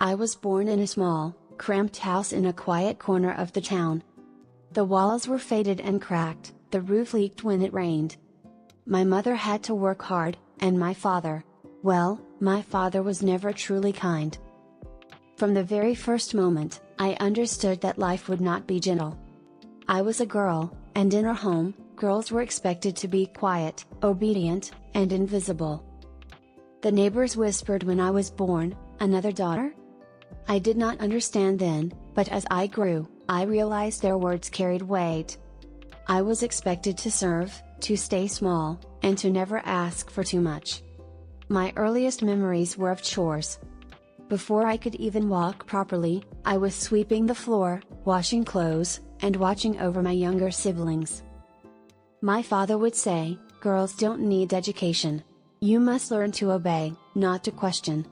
I was born in a small, cramped house in a quiet corner of the town. The walls were faded and cracked, the roof leaked when it rained. My mother had to work hard, and my father, well, my father was never truly kind. From the very first moment, I understood that life would not be gentle. I was a girl, and in our home, girls were expected to be quiet, obedient, and invisible. The neighbors whispered when I was born, "Another daughter?" I did not understand then, but as I grew, I realized their words carried weight. I was expected to serve, to stay small, and to never ask for too much. My earliest memories were of chores. Before I could even walk properly, I was sweeping the floor, washing clothes, and watching over my younger siblings. My father would say, "Girls don't need education. You must learn to obey, not to question."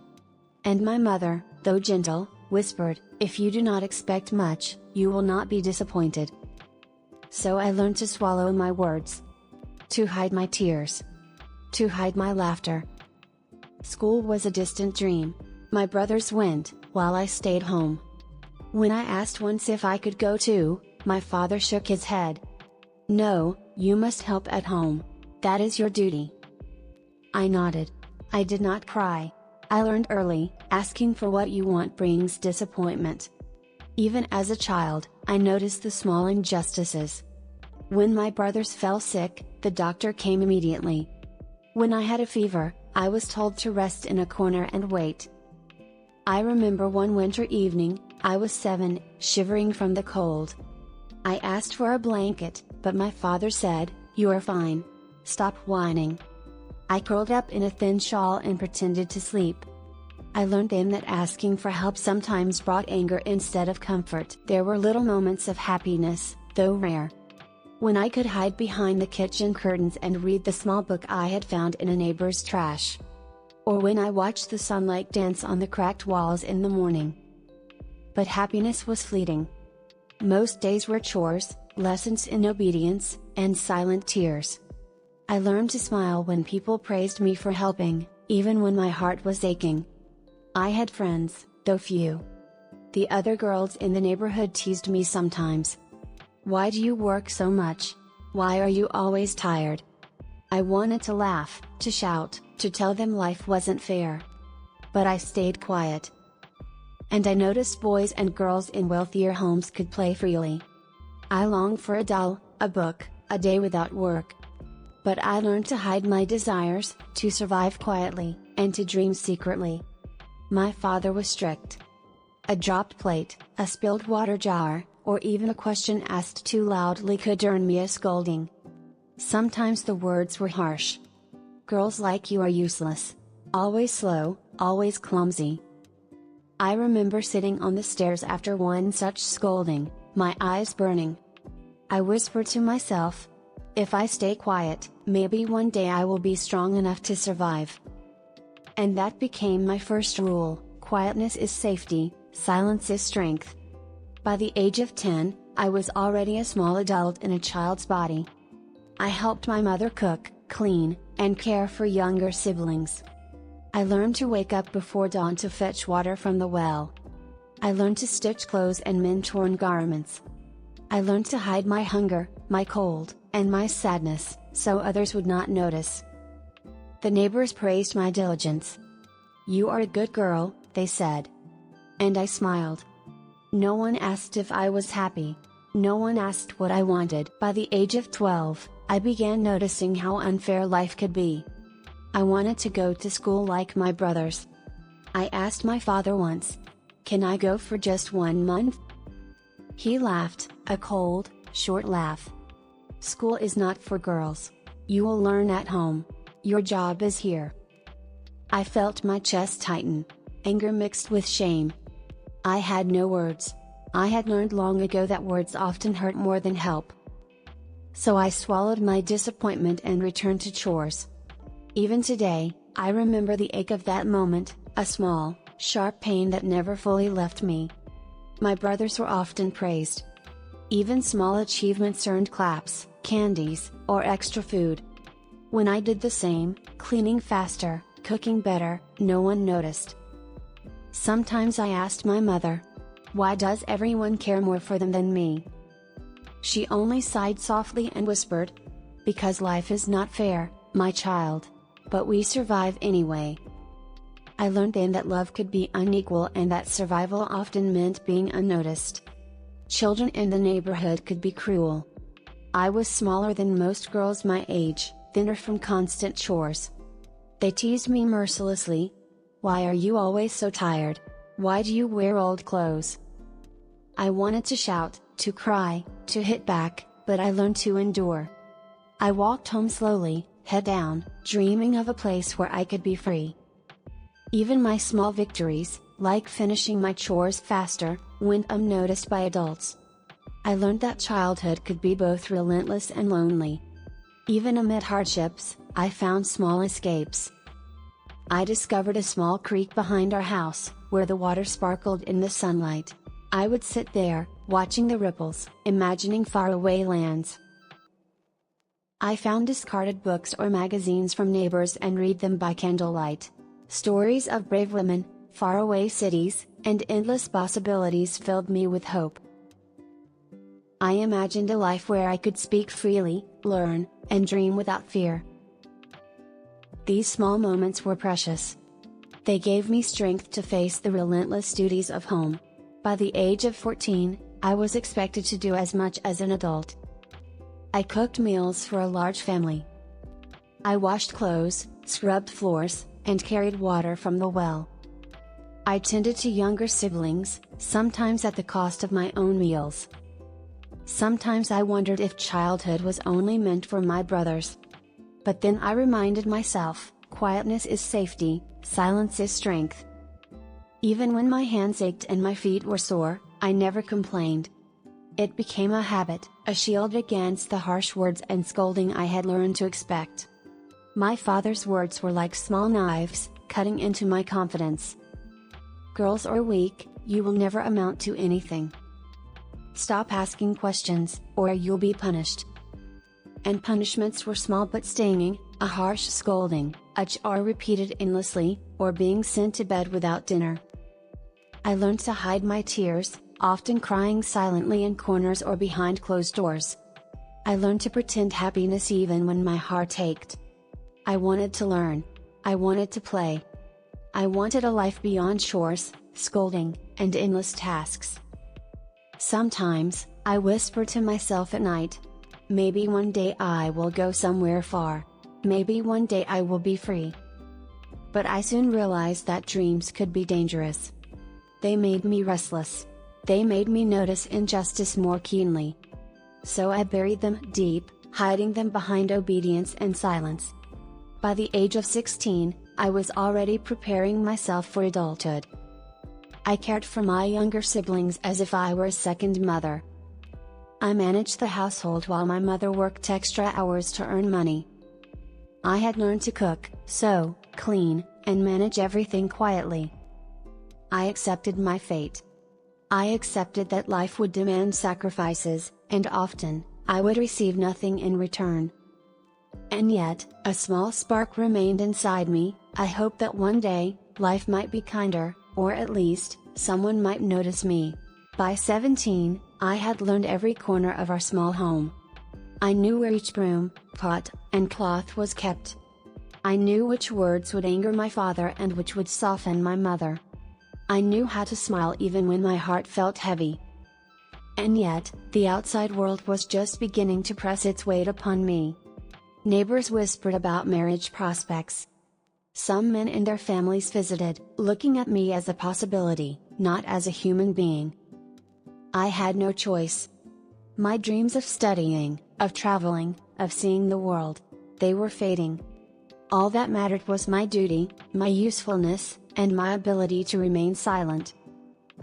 And my mother, though gentle, whispered, "If you do not expect much, you will not be disappointed." So I learned to swallow my words. To hide my tears. To hide my laughter. School was a distant dream. My brothers went, while I stayed home. When I asked once if I could go too, my father shook his head. "No, you must help at home. That is your duty." I nodded. I did not cry. I learned early, asking for what you want brings disappointment. Even as a child, I noticed the small injustices. When my brothers fell sick, the doctor came immediately. When I had a fever, I was told to rest in a corner and wait. I remember one winter evening, I was 7, shivering from the cold. I asked for a blanket, but my father said, "You are fine. Stop whining." I curled up in a thin shawl and pretended to sleep. I learned then that asking for help sometimes brought anger instead of comfort. There were little moments of happiness, though rare. When I could hide behind the kitchen curtains and read the small book I had found in a neighbor's trash. Or when I watched the sunlight dance on the cracked walls in the morning. But happiness was fleeting. Most days were chores, lessons in obedience, and silent tears. I learned to smile when people praised me for helping, even when my heart was aching. I had friends, though few. The other girls in the neighborhood teased me sometimes. "Why do you work so much? Why are you always tired?" I wanted to laugh, to shout, to tell them life wasn't fair. But I stayed quiet. And I noticed boys and girls in wealthier homes could play freely. I longed for a doll, a book, a day without work. But I learned to hide my desires, to survive quietly, and to dream secretly. My father was strict. A dropped plate, a spilled water jar, or even a question asked too loudly could earn me a scolding. Sometimes the words were harsh. "Girls like you are useless. Always slow, always clumsy." I remember sitting on the stairs after one such scolding, my eyes burning. I whispered to myself, "If I stay quiet, maybe one day I will be strong enough to survive." And that became my first rule: quietness is safety, silence is strength. By the age of 10, I was already a small adult in a child's body. I helped my mother cook, clean, and care for younger siblings. I learned to wake up before dawn to fetch water from the well. I learned to stitch clothes and mend torn garments. I learned to hide my hunger, my cold, and my sadness, so others would not notice. The neighbors praised my diligence. "You are a good girl," they said. And I smiled. No one asked if I was happy. No one asked what I wanted. By the age of 12, I began noticing how unfair life could be. I wanted to go to school like my brothers. I asked my father once, "Can I go for just 1 month?" He laughed, a cold, short laugh. "School is not for girls. You will learn at home. Your job is here." I felt my chest tighten, anger mixed with shame. I had no words. I had learned long ago that words often hurt more than help. So I swallowed my disappointment and returned to chores. Even today, I remember the ache of that moment, a small, sharp pain that never fully left me. My brothers were often praised. Even small achievements earned claps, candies, or extra food. When I did the same, cleaning faster, cooking better, no one noticed. Sometimes I asked my mother, why does everyone care more for them than me? She only sighed softly and whispered, because life is not fair, my child, but we survive anyway. I learned then that love could be unequal and that survival often meant being unnoticed. Children in the neighborhood could be cruel. I was smaller than most girls my age, thinner from constant chores. They teased me mercilessly. Why are you always so tired? Why do you wear old clothes? I wanted to shout, to cry, to hit back, but I learned to endure. I walked home slowly, head down, dreaming of a place where I could be free. Even my small victories, like finishing my chores faster, went unnoticed by adults. I learned that childhood could be both relentless and lonely. Even amid hardships, I found small escapes. I discovered a small creek behind our house, where the water sparkled in the sunlight. I would sit there, watching the ripples, imagining faraway lands. I found discarded books or magazines from neighbors and read them by candlelight. Stories of brave women, faraway cities, and endless possibilities filled me with hope. I imagined a life where I could speak freely, learn, and dream without fear. These small moments were precious. They gave me strength to face the relentless duties of home. By the age of 14, I was expected to do as much as an adult. I cooked meals for a large family. I washed clothes, scrubbed floors, and carried water from the well. I tended to younger siblings, sometimes at the cost of my own meals. Sometimes I wondered if childhood was only meant for my brothers. But then I reminded myself, quietness is safety, silence is strength. Even when my hands ached and my feet were sore, I never complained. It became a habit, a shield against the harsh words and scolding I had learned to expect. My father's words were like small knives, cutting into my confidence. Girls are weak, you will never amount to anything. Stop asking questions, or you'll be punished. And punishments were small but stinging, a harsh scolding, a chore repeated endlessly, or being sent to bed without dinner. I learned to hide my tears, often crying silently in corners or behind closed doors. I learned to pretend happiness even when my heart ached. I wanted to learn. I wanted to play. I wanted a life beyond chores, scolding, and endless tasks. Sometimes, I whispered to myself at night, maybe one day I will go somewhere far. Maybe one day I will be free. But I soon realized that dreams could be dangerous. They made me restless. They made me notice injustice more keenly. So I buried them deep, hiding them behind obedience and silence. By the age of 16, I was already preparing myself for adulthood. I cared for my younger siblings as if I were a second mother. I managed the household while my mother worked extra hours to earn money. I had learned to cook, sew, clean, and manage everything quietly. I accepted my fate. I accepted that life would demand sacrifices, and often, I would receive nothing in return. And yet, a small spark remained inside me. I hoped that one day, life might be kinder, or at least, someone might notice me. By 17, I had learned every corner of our small home. I knew where each broom, pot, and cloth was kept. I knew which words would anger my father and which would soften my mother. I knew how to smile even when my heart felt heavy. And yet, the outside world was just beginning to press its weight upon me. Neighbors whispered about marriage prospects. Some men and their families visited, looking at me as a possibility, not as a human being. I had no choice. My dreams of studying, of traveling, of seeing the world, they were fading. All that mattered was my duty, my usefulness, and my ability to remain silent.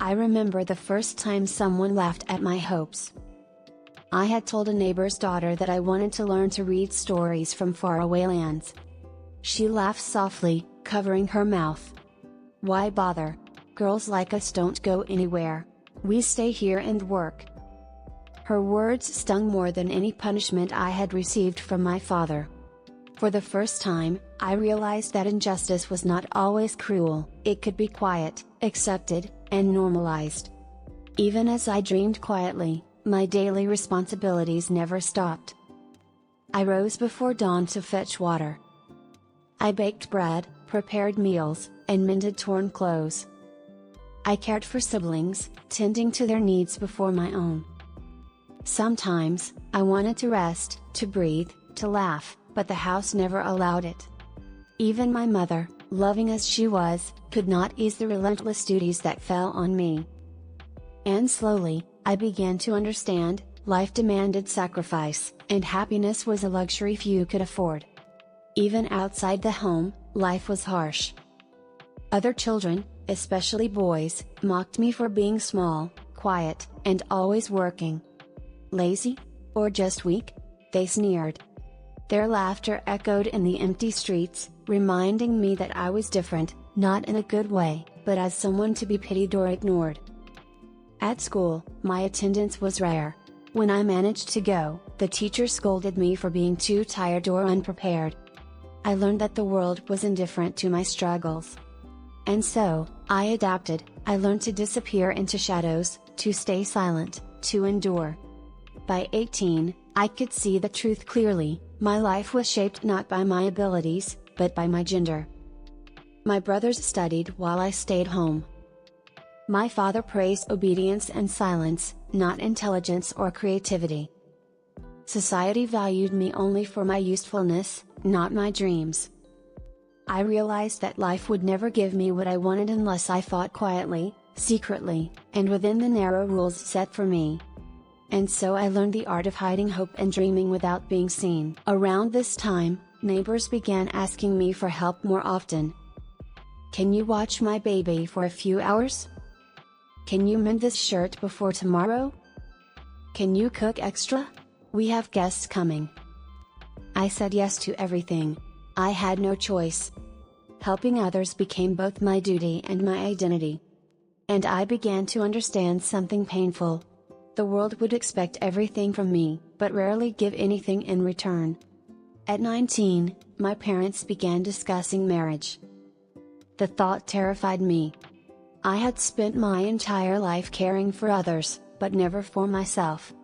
I remember the first time someone laughed at my hopes. I had told a neighbor's daughter that I wanted to learn to read stories from faraway lands. She laughed softly, covering her mouth. Why bother? Girls like us don't go anywhere. We stay here and work. Her words stung more than any punishment I had received from my father. For the first time, I realized that injustice was not always cruel, it could be quiet, accepted, and normalized. Even as I dreamed quietly, my daily responsibilities never stopped. I rose before dawn to fetch water. I baked bread, prepared meals, and mended torn clothes. I cared for siblings, tending to their needs before my own. Sometimes, I wanted to rest, to breathe, to laugh, but the house never allowed it. Even my mother, loving as she was, could not ease the relentless duties that fell on me. And slowly, I began to understand, life demanded sacrifice, and happiness was a luxury few could afford. Even outside the home, life was harsh. Other children, especially boys, mocked me for being small, quiet, and always working. Lazy? Or just weak? They sneered. Their laughter echoed in the empty streets, reminding me that I was different, not in a good way, but as someone to be pitied or ignored. At school, my attendance was rare. When I managed to go, the teacher scolded me for being too tired or unprepared. I learned that the world was indifferent to my struggles. And so, I adapted. I learned to disappear into shadows, to stay silent, to endure. By 18, I could see the truth clearly. My life was shaped not by my abilities, but by my gender. My brothers studied while I stayed home. My father praised obedience and silence, not intelligence or creativity. Society valued me only for my usefulness, not my dreams. I realized that life would never give me what I wanted unless I fought quietly, secretly, and within the narrow rules set for me. And so I learned the art of hiding hope and dreaming without being seen. Around this time, neighbors began asking me for help more often. Can you watch my baby for a few hours? Can you mend this shirt before tomorrow? Can you cook extra? We have guests coming. I said yes to everything. I had no choice. Helping others became both my duty and my identity. And I began to understand something painful. The world would expect everything from me, but rarely give anything in return. At 19, my parents began discussing marriage. The thought terrified me. I had spent my entire life caring for others, but never for myself.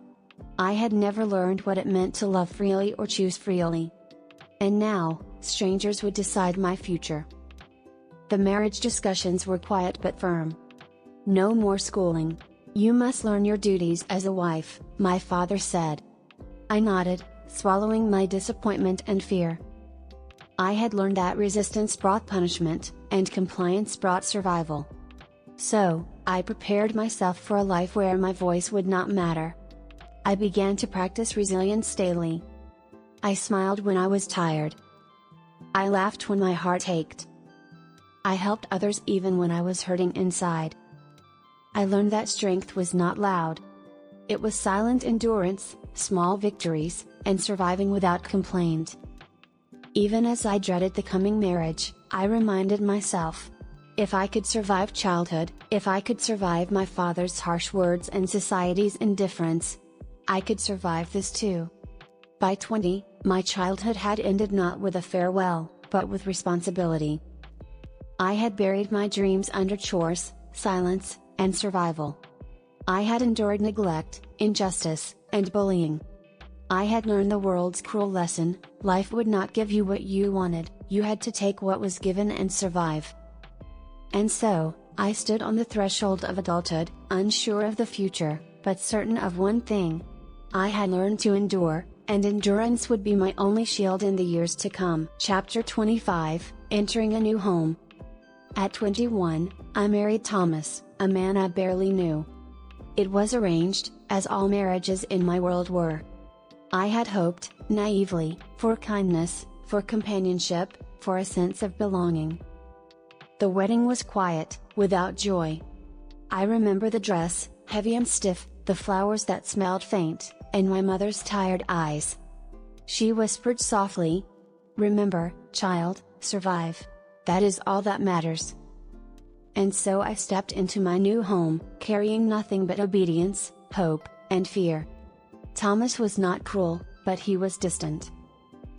I had never learned what it meant to love freely or choose freely. And now, strangers would decide my future. The marriage discussions were quiet but firm. No more schooling. You must learn your duties as a wife, my father said. I nodded, swallowing my disappointment and fear. I had learned that resistance brought punishment, and compliance brought survival. So, I prepared myself for a life where my voice would not matter. I began to practice resilience daily. I smiled when I was tired. I laughed when my heart ached. I helped others even when I was hurting inside. I learned that strength was not loud. It was silent endurance, small victories, and surviving without complaint. Even as I dreaded the coming marriage, I reminded myself. If I could survive childhood, if I could survive my father's harsh words and society's indifference, I could survive this too. By 20, my childhood had ended not with a farewell, but with responsibility. I had buried my dreams under chores, silence, and survival. I had endured neglect, injustice, and bullying. I had learned the world's cruel lesson: life would not give you what you wanted, you had to take what was given and survive. And so, I stood on the threshold of adulthood, unsure of the future, but certain of one thing. I had learned to endure, and endurance would be my only shield in the years to come. Chapter 25, Entering a New Home. At 21, I married Thomas, a man I barely knew. It was arranged, as all marriages in my world were. I had hoped, naively, for kindness, for companionship, for a sense of belonging. The wedding was quiet, without joy. I remember the dress, heavy and stiff, the flowers that smelled faint, and my mother's tired eyes. She whispered softly, "Remember, child, survive. That is all that matters." And so I stepped into my new home, carrying nothing but obedience, hope, and fear. Thomas was not cruel, but he was distant.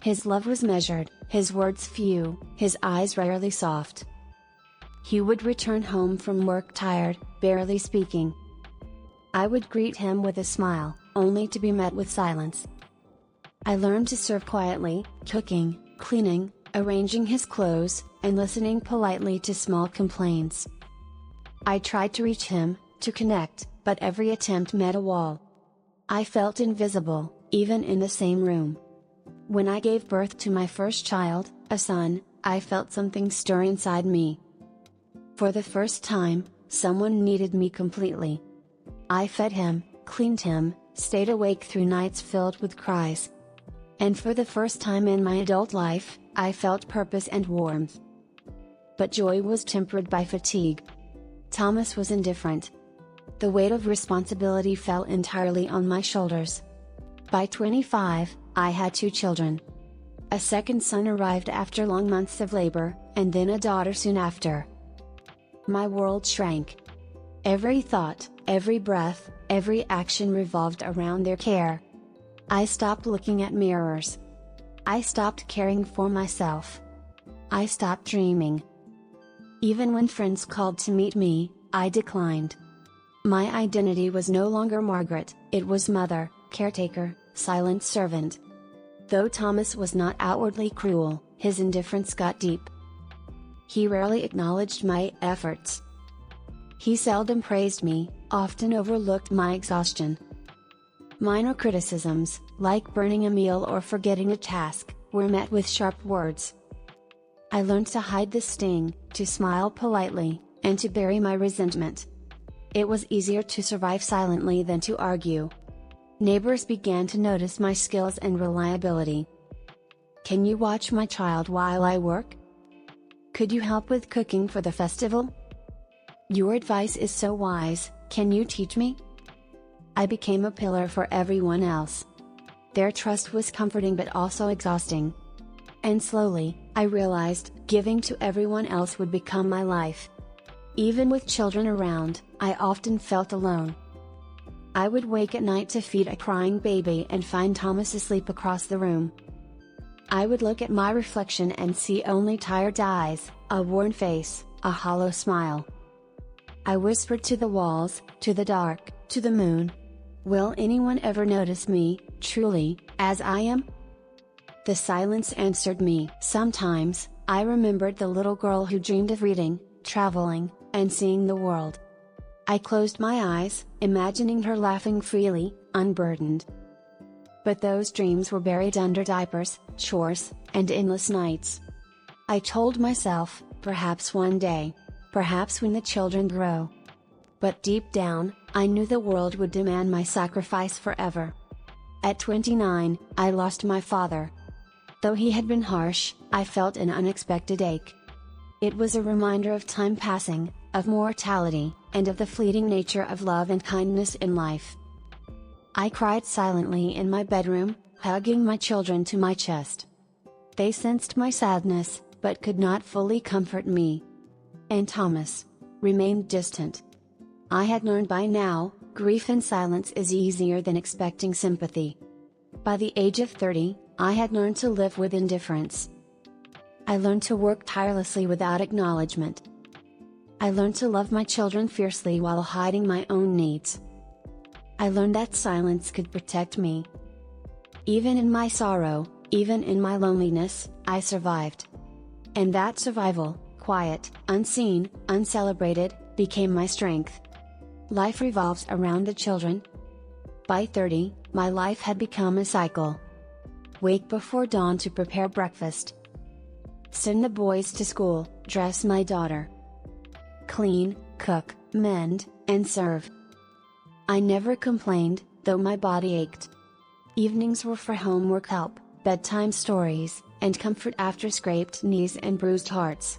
His love was measured, his words few, his eyes rarely soft. He would return home from work tired, barely speaking. I would greet him with a smile, only to be met with silence. I learned to serve quietly, cooking, cleaning, arranging his clothes, and listening politely to small complaints. I tried to reach him, to connect, but every attempt met a wall. I felt invisible, even in the same room. When I gave birth to my first child, a son, I felt something stir inside me. For the first time, someone needed me completely. I fed him, cleaned him, stayed awake through nights filled with cries. And for the first time in my adult life, I felt purpose and warmth. But joy was tempered by fatigue. Thomas was indifferent. The weight of responsibility fell entirely on my shoulders. By 25, I had 2 children. A second son arrived after long months of labor, and then a daughter soon after. My world shrank. Every thought, every breath, every action revolved around their care. I stopped looking at mirrors. I stopped caring for myself. I stopped dreaming. Even when friends called to meet me, I declined. My identity was no longer Margaret, it was mother, caretaker, silent servant. Though Thomas was not outwardly cruel, his indifference got deep. He rarely acknowledged my efforts. He seldom praised me, often overlooked my exhaustion. Minor criticisms, like burning a meal or forgetting a task, were met with sharp words. I learned to hide the sting, to smile politely, and to bury my resentment. It was easier to survive silently than to argue. Neighbors began to notice my skills and reliability. "Can you watch my child while I work? Could you help with cooking for the festival? Your advice is so wise, can you teach me?" I became a pillar for everyone else. Their trust was comforting but also exhausting. And slowly, I realized, giving to everyone else would become my life. Even with children around, I often felt alone. I would wake at night to feed a crying baby and find Thomas asleep across the room. I would look at my reflection and see only tired eyes, a worn face, a hollow smile. I whispered to the walls, to the dark, to the moon. Will anyone ever notice me, truly, as I am? The silence answered me. Sometimes, I remembered the little girl who dreamed of reading, traveling, and seeing the world. I closed my eyes, imagining her laughing freely, unburdened. But those dreams were buried under diapers, chores, and endless nights. I told myself, perhaps one day. Perhaps when the children grow. But deep down, I knew the world would demand my sacrifice forever. At 29, I lost my father. Though he had been harsh, I felt an unexpected ache. It was a reminder of time passing, of mortality, and of the fleeting nature of love and kindness in life. I cried silently in my bedroom, hugging my children to my chest. They sensed my sadness, but could not fully comfort me. And Thomas remained distant. I had learned by now, grief in silence is easier than expecting sympathy. By the age of 30, I had learned to live with indifference. I learned to work tirelessly without acknowledgement. I learned to love my children fiercely while hiding my own needs. I learned that silence could protect me. Even in my sorrow, even in my loneliness, I survived. And that survival, quiet, unseen, uncelebrated, became my strength. Life revolves around the children. By 30, my life had become a cycle. Wake before dawn to prepare breakfast. Send the boys to school, dress my daughter. Clean, cook, mend, and serve. I never complained, though my body ached. Evenings were for homework help, bedtime stories, and comfort after scraped knees and bruised hearts.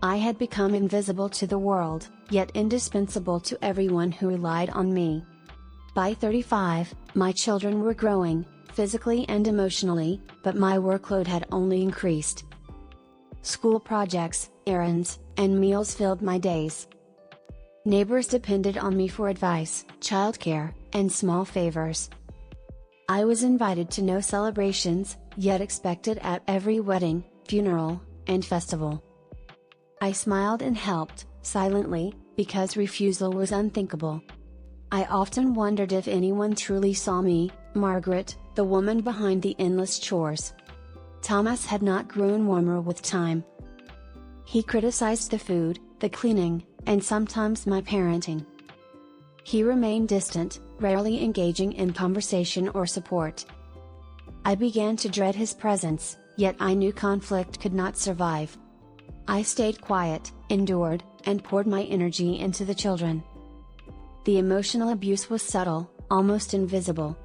I had become invisible to the world, yet indispensable to everyone who relied on me. By 35, my children were growing, physically and emotionally, but my workload had only increased. School projects, errands, and meals filled my days. Neighbors depended on me for advice, childcare, and small favors. I was invited to no celebrations, yet expected at every wedding, funeral, and festival. I smiled and helped, silently, because refusal was unthinkable. I often wondered if anyone truly saw me, Margaret, the woman behind the endless chores. Thomas had not grown warmer with time. He criticized the food, the cleaning, and sometimes my parenting. He remained distant, rarely engaging in conversation or support. I began to dread his presence, yet I knew conflict could not survive. I stayed quiet, endured, and poured my energy into the children. The emotional abuse was subtle, almost invisible.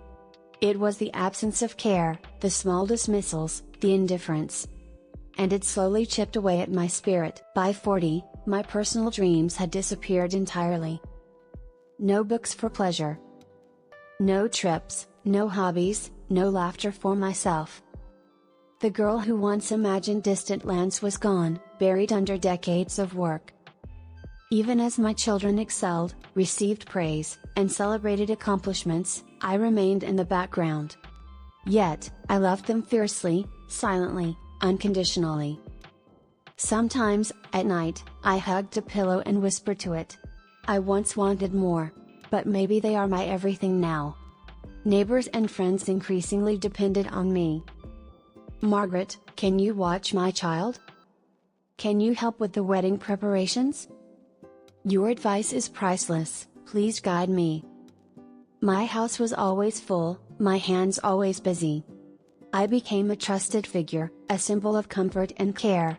It was the absence of care, the small dismissals, the indifference. And it slowly chipped away at my spirit. By 40, my personal dreams had disappeared entirely. No books for pleasure. No trips, no hobbies, no laughter for myself. The girl who once imagined distant lands was gone, buried under decades of work. Even as my children excelled, received praise, and celebrated accomplishments, I remained in the background. Yet, I loved them fiercely, silently, unconditionally. Sometimes, at night, I hugged a pillow and whispered to it. I once wanted more, but maybe they are my everything now. Neighbors and friends increasingly depended on me. Margaret, can you watch my child? Can you help with the wedding preparations? Your advice is priceless, please guide me. My house was always full, my hands always busy. I became a trusted figure, a symbol of comfort and care.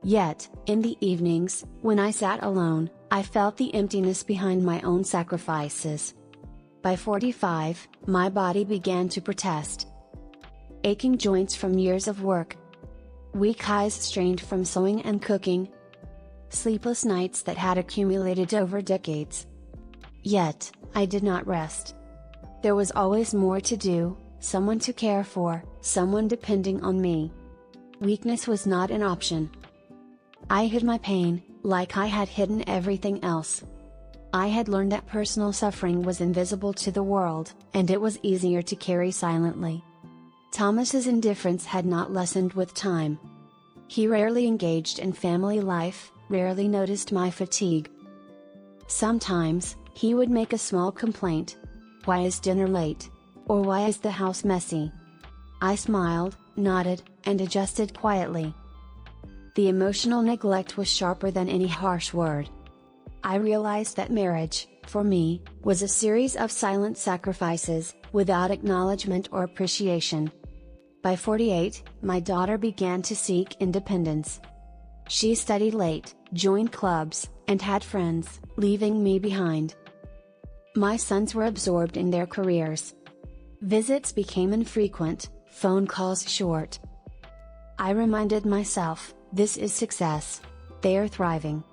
Yet, in the evenings, when I sat alone, I felt the emptiness behind my own sacrifices. By 45, my body began to protest. Aching joints from years of work. Weak eyes strained from sewing and cooking. Sleepless nights that had accumulated over decades. Yet, I did not rest. There was always more to do, someone to care for, someone depending on me. Weakness was not an option. I hid my pain, like I had hidden everything else. I had learned that personal suffering was invisible to the world, and it was easier to carry silently. Thomas's indifference had not lessened with time. He rarely engaged in family life, rarely noticed my fatigue. Sometimes, he would make a small complaint. Why is dinner late? Or why is the house messy? I smiled, nodded, and adjusted quietly. The emotional neglect was sharper than any harsh word. I realized that marriage, for me, was a series of silent sacrifices, without acknowledgement or appreciation. By 48, my daughter began to seek independence. She studied late, joined clubs, and had friends, leaving me behind. My sons were absorbed in their careers. Visits became infrequent, phone calls short. I reminded myself, this is success. They are thriving.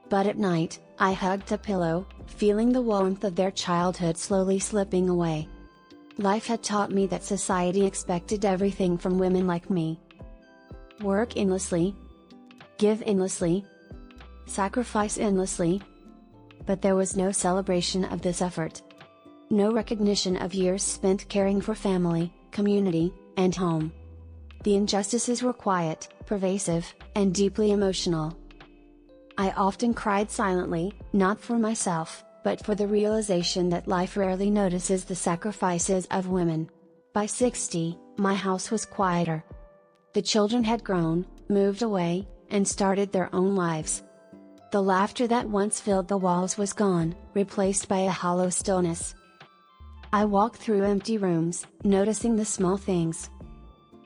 But at night, I hugged a pillow, feeling the warmth of their childhood slowly slipping away. Life had taught me that society expected everything from women like me. Work endlessly. Give endlessly. Sacrifice endlessly. But there was no celebration of this effort. No recognition of years spent caring for family, community, and home. The injustices were quiet, pervasive, and deeply emotional. I often cried silently, not for myself, but for the realization that life rarely notices the sacrifices of women. By 60, my house was quieter. The children had grown, moved away, and started their own lives. The laughter that once filled the walls was gone, replaced by a hollow stillness. I walked through empty rooms, noticing the small things.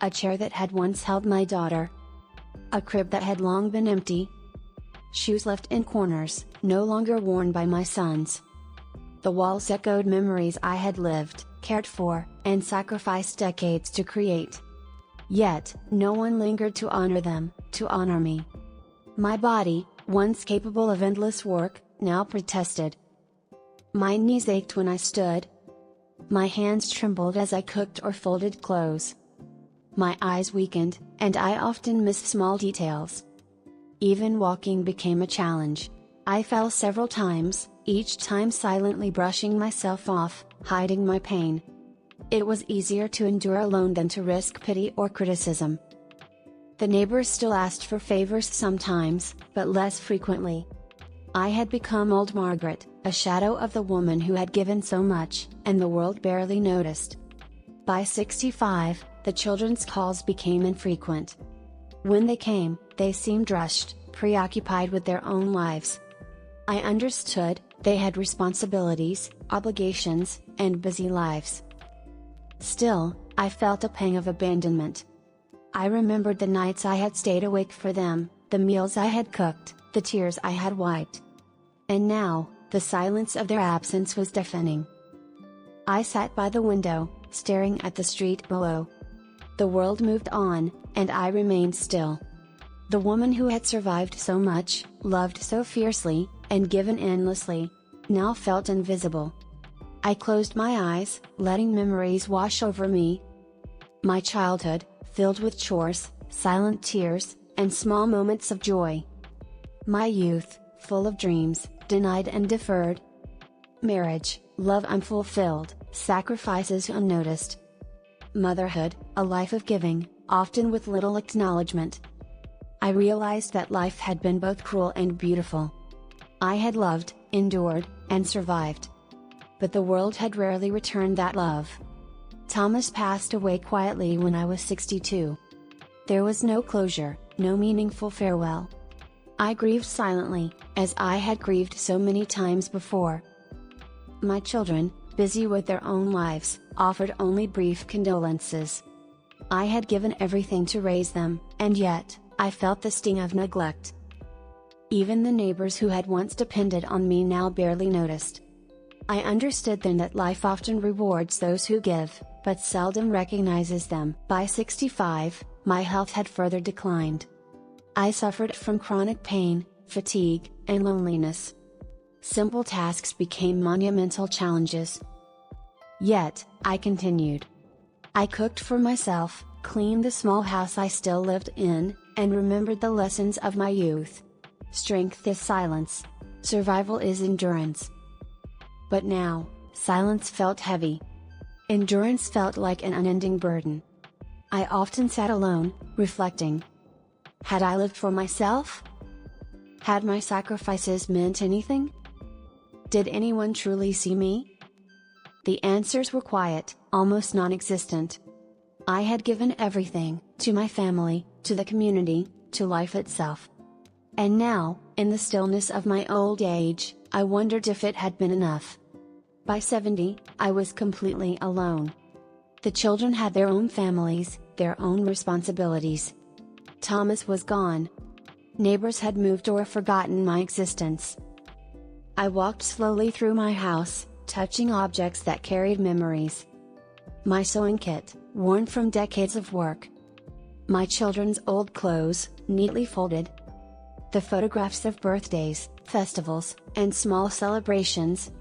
A chair that had once held my daughter. A crib that had long been empty. Shoes left in corners, no longer worn by my sons. The walls echoed memories I had lived, cared for, and sacrificed decades to create. Yet, no one lingered to honor them, to honor me. My body, once capable of endless work, now protested. My knees ached when I stood. My hands trembled as I cooked or folded clothes. My eyes weakened, and I often missed small details. Even walking became a challenge. I fell several times, each time silently brushing myself off, hiding my pain. It was easier to endure alone than to risk pity or criticism. The neighbors still asked for favors sometimes, but less frequently. I had become old Margaret, a shadow of the woman who had given so much, and the world barely noticed. By 65, the children's calls became infrequent. When they came, they seemed rushed, preoccupied with their own lives. I understood, they had responsibilities, obligations, and busy lives. Still, I felt a pang of abandonment. I remembered the nights I had stayed awake for them, the meals I had cooked, the tears I had wiped. And now, the silence of their absence was deafening. I sat by the window, staring at the street below. The world moved on, and I remained still. The woman who had survived so much, loved so fiercely, and given endlessly, now felt invisible. I closed my eyes, letting memories wash over me. My childhood, filled with chores, silent tears, and small moments of joy. My youth, full of dreams, denied and deferred. Marriage, love unfulfilled, sacrifices unnoticed. Motherhood, a life of giving, often with little acknowledgement. I realized that life had been both cruel and beautiful. I had loved, endured, and survived. But the world had rarely returned that love. Thomas passed away quietly when I was 62. There was no closure, no meaningful farewell. I grieved silently, as I had grieved so many times before. My children, busy with their own lives, offered only brief condolences. I had given everything to raise them, and yet, I felt the sting of neglect. Even the neighbors who had once depended on me now barely noticed. I understood then that life often rewards those who give, but seldom recognizes them. By 65, my health had further declined. I suffered from chronic pain, fatigue, and loneliness. Simple tasks became monumental challenges. Yet, I continued. I cooked for myself, cleaned the small house I still lived in, and remembered the lessons of my youth. Strength is silence. Survival is endurance. But now, silence felt heavy. Endurance felt like an unending burden. I often sat alone, reflecting. Had I lived for myself? Had my sacrifices meant anything? Did anyone truly see me? The answers were quiet, almost non-existent. I had given everything, to my family, to the community, to life itself. And now, in the stillness of my old age, I wondered if it had been enough. By 70, I was completely alone. The children had their own families, their own responsibilities. Thomas was gone. Neighbors had moved or forgotten my existence. I walked slowly through my house, touching objects that carried memories. My sewing kit, worn from decades of work. My children's old clothes, neatly folded. The photographs of birthdays, festivals, and small celebrations.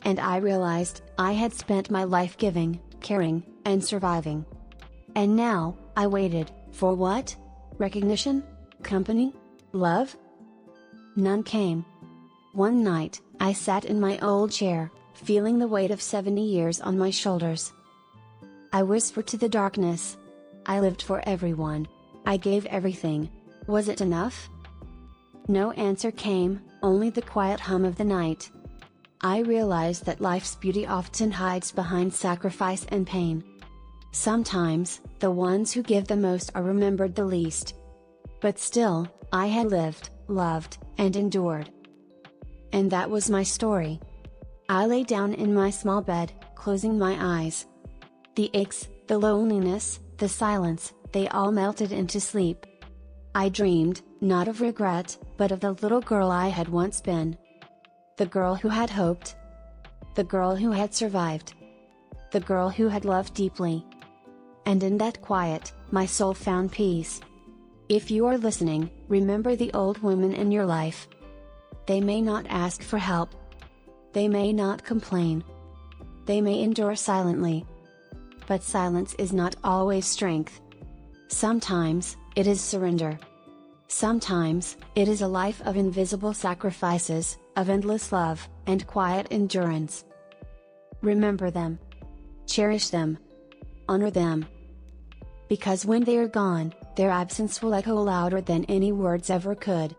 And I realized, I had spent my life giving, caring, and surviving. And now, I waited, for what? Recognition? Company? Love? None came. One night, I sat in my old chair, feeling the weight of 70 years on my shoulders. I whispered to the darkness. I lived for everyone. I gave everything. Was it enough? No answer came, only the quiet hum of the night. I realized that life's beauty often hides behind sacrifice and pain. Sometimes, the ones who give the most are remembered the least. But still, I had lived, loved, and endured. And that was my story. I lay down in my small bed, closing my eyes. The aches, the loneliness, the silence, they all melted into sleep. I dreamed, not of regret, but of the little girl I had once been. The girl who had hoped. The girl who had survived. The girl who had loved deeply. And in that quiet, my soul found peace. If you are listening, remember the old women in your life. They may not ask for help. They may not complain. They may endure silently. But silence is not always strength. Sometimes, it is surrender. Sometimes, it is a life of invisible sacrifices, of endless love, and quiet endurance. Remember them. Cherish them. Honor them. Because when they are gone, their absence will echo louder than any words ever could.